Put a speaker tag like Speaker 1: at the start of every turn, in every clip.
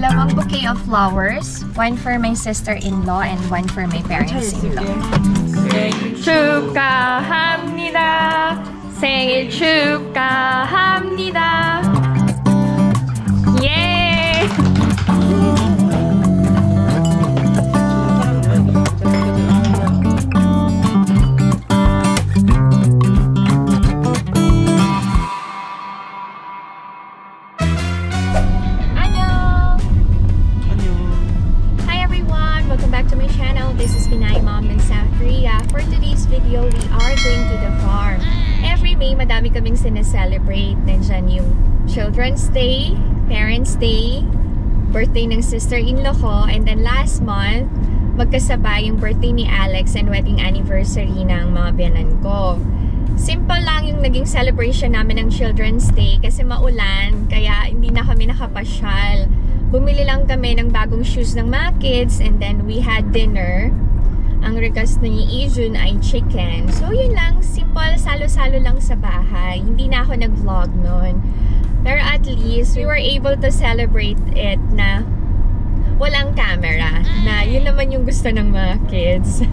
Speaker 1: Dalawang bouquet of flowers. One for my sister-in-law and one for my parents-in-law. 생일 축하합니다. 생일 축하합니다. 예!
Speaker 2: This is Pinay Mom in South Korea. For today's video, we are going to the farm. Every May, madami kaming sineselebrate. Nandiyan yung Children's Day, Parents' Day, birthday ng sister-in-law ko, and then last month, magkasabay yung birthday ni Alex and wedding anniversary ng mga biyanan ko. Simple lang yung naging celebration namin ng Children's Day kasi maulan, kaya hindi na kami nakapasyal. Bumili lang kami ng bagong shoes ng mga kids and then we had dinner. Ang request ni Ijun ay chicken. So yun lang, simple, salo-salo lang sa bahay. Hindi na ako nag-vlog noon. Pero at least we were able to celebrate it na walang camera. Na yun naman yung gusto ng mga kids.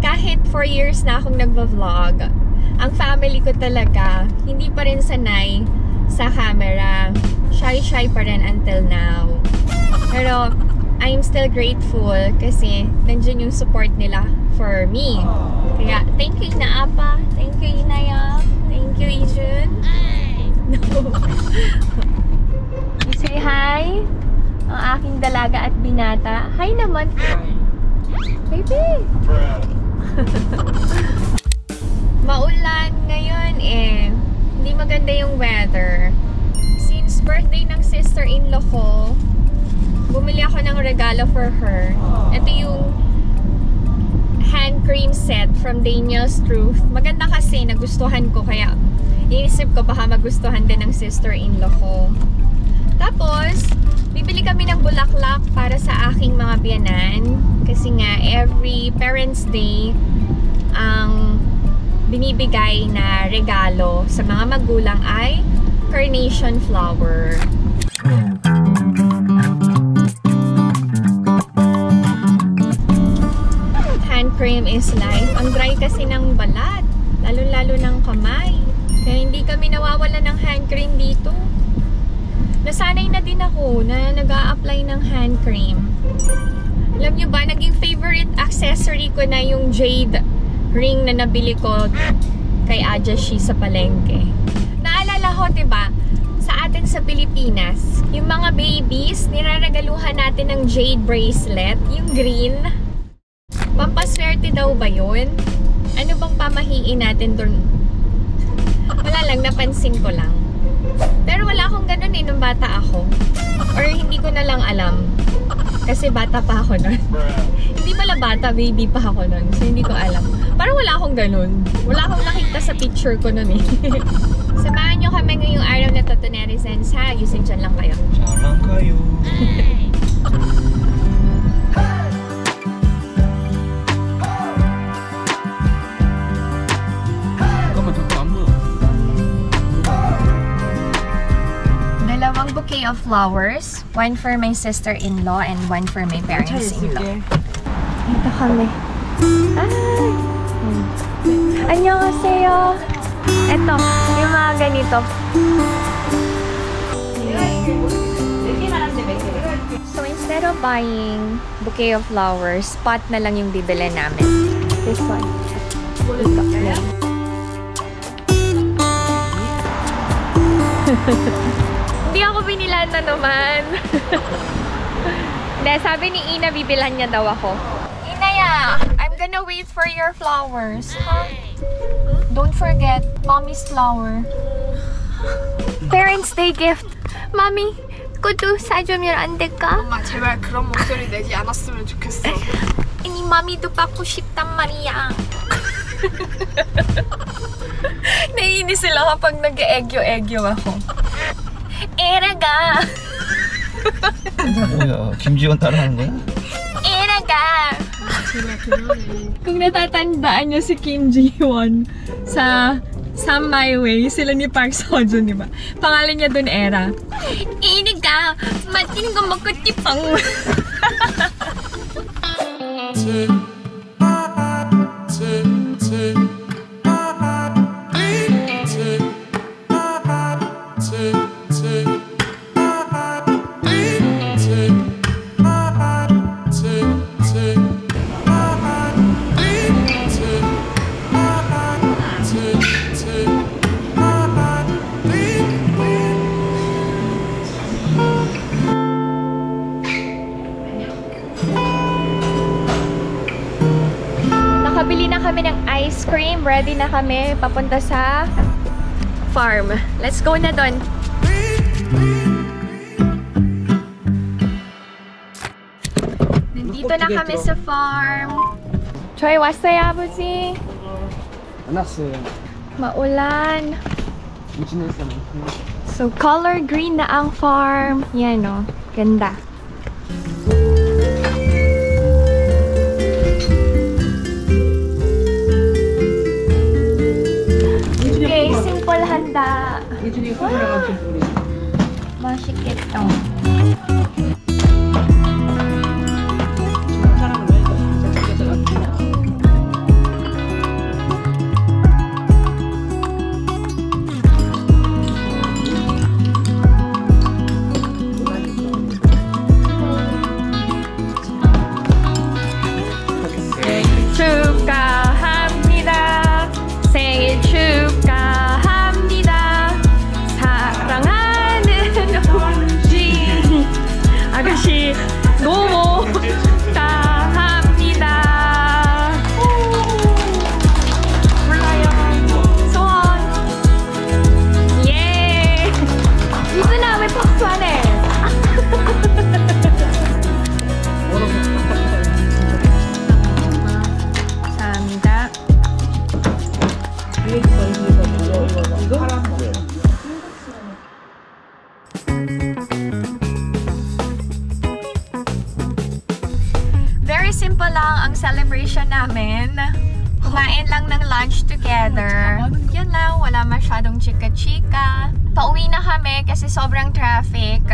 Speaker 2: Kahit 4 years na akong nagva-vlog, ang family ko talaga hindi pa rin sanay sa camera. Shy pa rin until now. Pero I'm still grateful kasi nandiyan yung support nila for me. Kaya thank you Ina Apa, thank you Inaya, thank you Ijun. No. You say hi? Ang aking dalaga at binata. Hi naman. Baby. Maulan ngayon eh. Hindi maganda yung weather. Since birthday ng sister-in-law ko, bumili ako ng regalo for her. Ito yung hand cream set from Daniel's Truth. Maganda kasi, nagustuhan ko. Kaya inisip ko baka magustuhan din ng sister-in-law ko. Tapos, bibili kami ng bulaklak para sa aking mga biyanan. Kasi nga, every Parents' Day, ang binibigay na regalo sa mga magulang ay carnation flower. Hand cream is life. Ang dry kasi ng balat, lalo-lalo ng kamay. Kaya hindi kami nawawala ng hand cream dito. Nasanay na din ako na nag-a-apply ng hand cream. Alam nyo ba, naging favorite accessory ko na yung jade ring na nabili ko kay Ajashi sa palengke. Naalala ko, diba, sa atin sa Pilipinas, yung mga babies, niraragaluhan natin ng jade bracelet, yung green. Pampaswerte daw ba yun? Ano bang pamahiin natin doon? Wala lang, napansin ko lang. Pero wala akong ganun eh, nung bata ako. Or hindi ko na lang alam. Kasi bata pa ako nun. Hindi pala bata, baby pa ako nun. So hindi ko alam. Parang wala akong ganun. Wala akong nakita sa picture ko nun eh. Samahan nyo kami ngayong araw na to, netizens ha. Using dyan lang kayo.
Speaker 3: Dyan lang kayo.
Speaker 1: Dalawang bouquet of flowers. One for my sister-in-law and one for my parents-in-law. Dito kami. Ay! Annyeonghaseyo! Ito, yung mga ganito. So instead of buying bouquet of flowers, pot na lang yung bibili namin. This one. Ito. Hindi ako binilan na naman. Hindi, sabi ni Ina, bibilhan niya daw ako. Inaya, I'm gonna wait for your flowers. Huh? Don't forget, Mommy's flower. Parents' Day gift. Mommy, 그것도 사주면 안 될까?
Speaker 4: 엄마 제발 그런 목소리 내지 않았으면 좋겠어.
Speaker 1: 아니, Mommy도 받고 싶단 말이야. Naiinis sila kapag nag-egyo-egyo ako. Eraga!
Speaker 3: 뭐야, 김지원 따라하는 거야?
Speaker 1: Eraga!
Speaker 4: 제발 그만해.
Speaker 1: Kung natatandaan nyo si Kim Ji-won sa
Speaker 2: Some My Way, sila ni Park Seo-joon, di ba? Pangalan niya dun, Era. Iniga, matin ko magkutipang. Nakabili na kami ng ice cream. Ready na kami papunta sa farm. Let's go na doon. Nandito na kami sa farm. Choy, wasaya, Abuji? Maulan. So, color green na ang farm. Yan, no? Ganda. Okay, simple handa. Wow. Masikip to. Very simple lang ang celebration namin. Kumain lang ng lunch together. Yan lang, wala masyadong chika-chika. Pauwi na kami kasi sobrang traffic.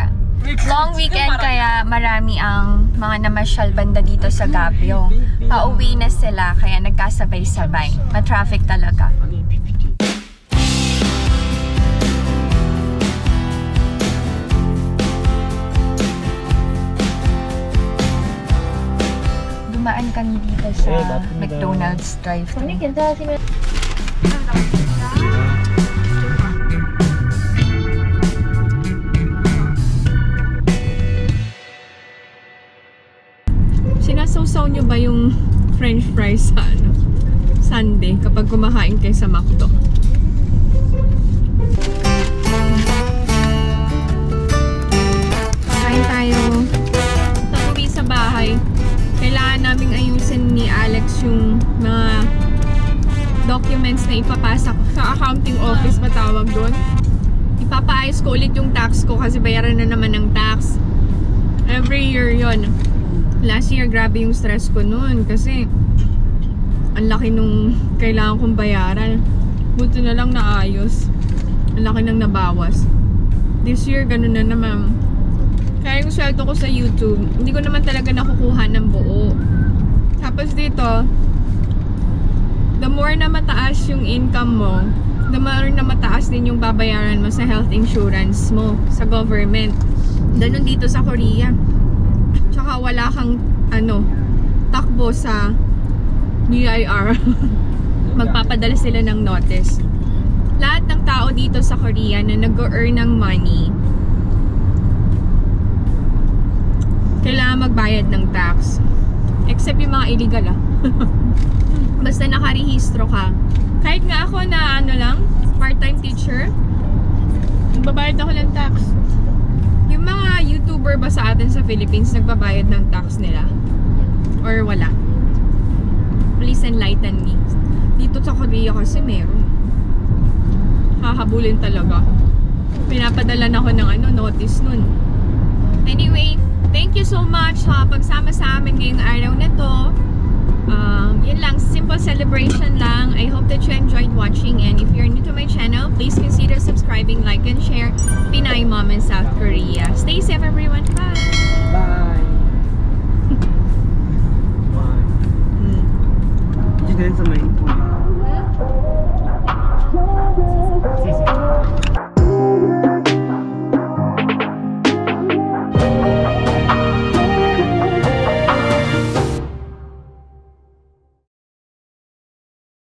Speaker 2: Long weekend kaya marami ang mga namasyal banda dito sa Gabyo. Pauwi na sila kaya nagkasabay-sabay. Ma-traffic talaga. Dumaan kami dito sa McDonald's drive-thru. Sinasawsaw nyo ba yung french fries sa Sunday kapag kumakain kayo sa McDo? Kain tayo. Pauwi sa bahay. Kailangan naming ayusin ni Alex yung mga documents na ipapasa sa accounting office, matawag doon. Ipapaayos ko ulit yung tax ko kasi bayaran na naman ng tax. Every year yon. Last year, grabe yung stress ko noon kasi ang laki nung kailangan kong bayaran. Buti na lang naayos. Ang laki nang nabawas. This year, ganun na naman. Kaya yung sweldo ko sa YouTube, hindi ko naman talaga nakukuha ng buo. Tapos dito, the more na mataas yung income mo, the more na mataas din yung babayaran mo sa health insurance mo sa government. Ganun dito sa Korea. Tsaka wala kang takbo sa BIR. Magpapadala sila ng notice. Lahat ng tao dito sa Korea na nag-earn ng money, kailangan magbayad ng tax. Except yung mga illegal Basta nakarehistro ka. Kahit nga ako na part-time teacher, nagbabayad ako ng tax. Yung mga YouTuber ba sa atin sa Philippines, nagbabayad ng tax nila? Or wala? Please enlighten me. Dito sa Korea kasi meron. Hahabulin talaga. Pinapadala na ako ng notice nun. Anyway, thank you so much sa pagsama sa amin ngayong araw na to. Yun lang, simple celebration lang. I hope that you enjoyed watching, and if you're new to my channel, please consider subscribing, like, and share. Pinay Mom in South Korea. Stay safe, everyone. Bye!
Speaker 5: Bye! Bye! Dito sa may